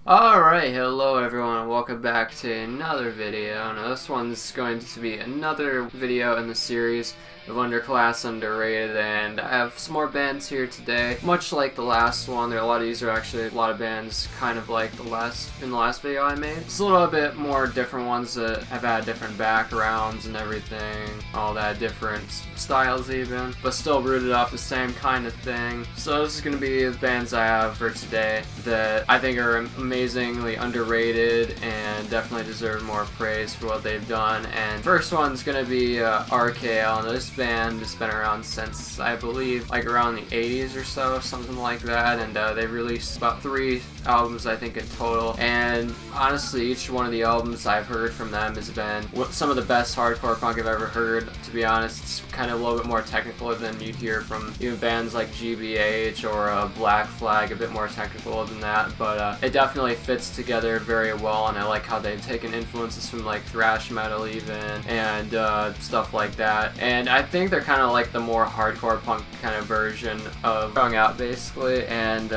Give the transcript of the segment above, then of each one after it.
Alright, hello everyone, and welcome back to another video. Now this one's going to be another video in the series of Underclass Underrated, and I have some more bands here today. Much like the last one, there are a lot of these are actually a lot of bands kind of like the last video I made. It's a little bit more different ones that have had different backgrounds and everything, all that different styles even, but still rooted off the same kind of thing. So this is going to be the bands I have for today that I think are amazingly underrated and definitely deserve more praise for what they've done. And first one's going to be RKL. Now this band has been around since I believe like around the 80s or so, something like that, and they've released about 3 albums I think in total, and honestly each one of the albums I've heard from them has been some of the best hardcore punk I've ever heard. To be honest, it's kind of a little bit more technical than you'd hear from even bands like GBH or Black Flag, a bit more technical than that, but it definitely fits together very well, and I like how they've taken influences from like thrash metal even, and stuff like that. And I think they're kind of like the more hardcore punk kind of version of Strung Out basically, and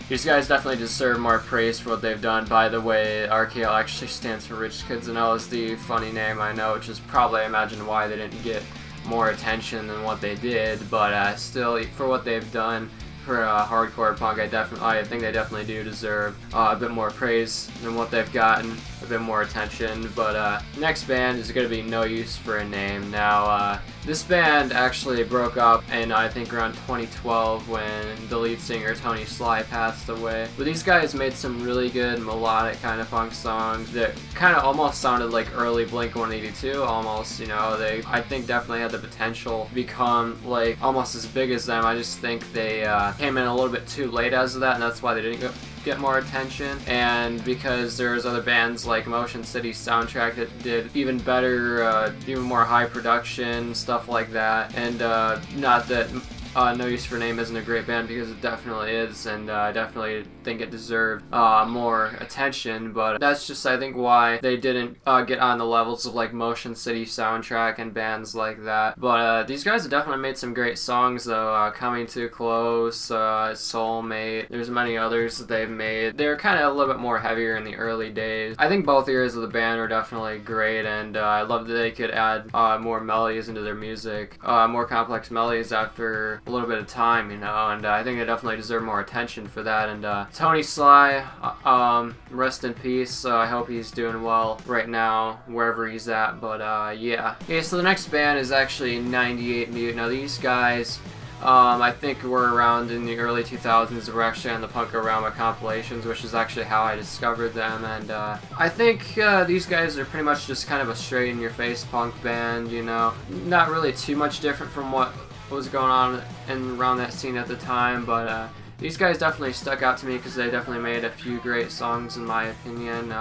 these guys definitely deserve more praise for what they've done. By the way, RKL actually stands for Rich Kids and LSD, funny name I know, which is probably I imagine why they didn't get more attention than what they did, but still for what they've done for hardcore punk, I think they definitely do deserve a bit more praise than what they've gotten, a bit more attention. But next band is going to be No Use for a Name. Now this band actually broke up in I think around 2012 when the lead singer Tony Sly passed away. But these guys made some really good melodic kind of punk songs that kind of almost sounded like early Blink-182 almost, you know. They I think definitely had the potential to become like almost as big as them. I just think they came in a little bit too late as of that, and that's why they didn't get more attention. And because there's other bands like Motion City Soundtrack that did even better, even more high production, stuff like that. And not that No Use for a Name isn't a great band, because it definitely is, and I definitely think it deserved more attention, but that's just I think why they didn't get on the levels of like Motion City Soundtrack and bands like that. But these guys have definitely made some great songs though. Coming Too Close, Soulmate, there's many others that they've made. They're kind of a little bit more heavier in the early days. I think both eras of the band are definitely great, and I love that they could add more melodies into their music, more complex melodies after a little bit of time, you know, and I think they definitely deserve more attention for that. And Tony Sly, rest in peace. I hope he's doing well right now wherever he's at, but yeah. Okay, so the next band is actually 98 Mute. Now these guys I think were around in the early 2000s. They were actually on the Punk-O-Rama compilations, which is actually how I discovered them. And I think these guys are pretty much just kind of a straight-in-your-face punk band, you know. Not really too much different from what was going on around that scene at the time, but these guys definitely stuck out to me because they definitely made a few great songs in my opinion.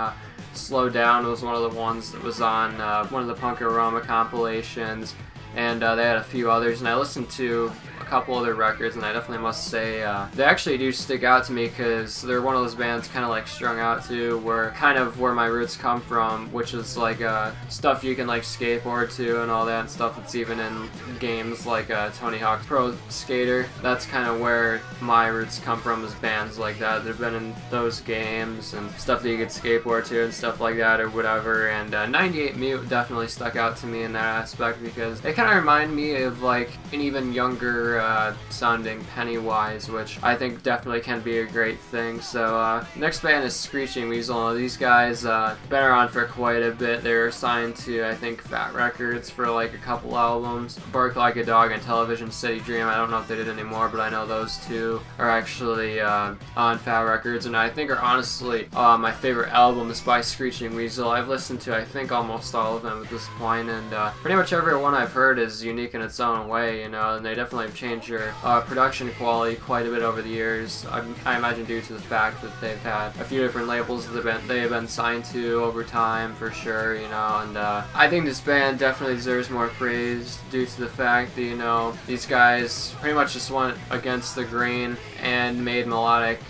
Slow Down was one of the ones that was on one of the Punk-O-Rama compilations, and they had a few others, and I listened to a couple other records, and I definitely must say they actually do stick out to me because they're one of those bands kind of like Strung Out to, where kind of where my roots come from, which is like stuff you can like skateboard to and all that, and stuff that's even in games like Tony Hawk's Pro Skater. That's kind of where my roots come from, is bands like that. They've been in those games and stuff that you could skateboard to and stuff like that or whatever. And 98 Mute definitely stuck out to me in that aspect because they kind of remind me of like an even younger sounding Pennywise, which I think definitely can be a great thing. So next band is Screeching Weasel. Now, these guys been around for quite a bit. They're signed to I think Fat Records for like a couple albums, Bark Like a Dog and Television City Dream. I don't know if they did anymore, but I know those two are actually on Fat Records, and I think are honestly my favorite album is by Screeching Weasel. I've listened to I think almost all of them at this point, and pretty much every one I've heard is unique in its own way, you know, and they definitely have changed their production quality quite a bit over the years. I imagine due to the fact that they've had a few different labels that they have been signed to over time, for sure, you know, and I think this band definitely deserves more praise due to the fact that, you know, these guys pretty much just went against the grain and made melodic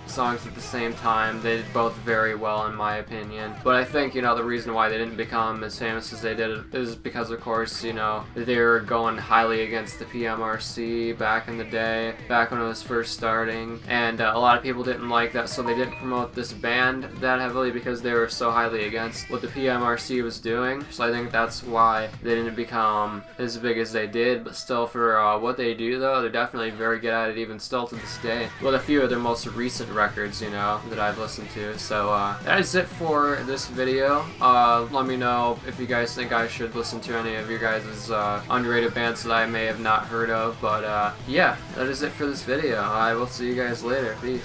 songs at the same time. They did both very well in my opinion, but I think, you know, the reason why they didn't become as famous as they did is because, of course, you know, they were going highly against the PMR PMRC back in the day, back when it was first starting, and a lot of people didn't like that, so they didn't promote this band that heavily because they were so highly against what the PMRC was doing. So I think that's why they didn't become as big as they did, but still for what they do though, they're definitely very good at it even still to this day, with a few of their most recent records, you know, that I've listened to. So that is it for this video. Let me know if you guys think I should listen to any of your guys' underrated bands that I may have not heard of, but yeah, that is it for this video. I will see you guys later. Peace.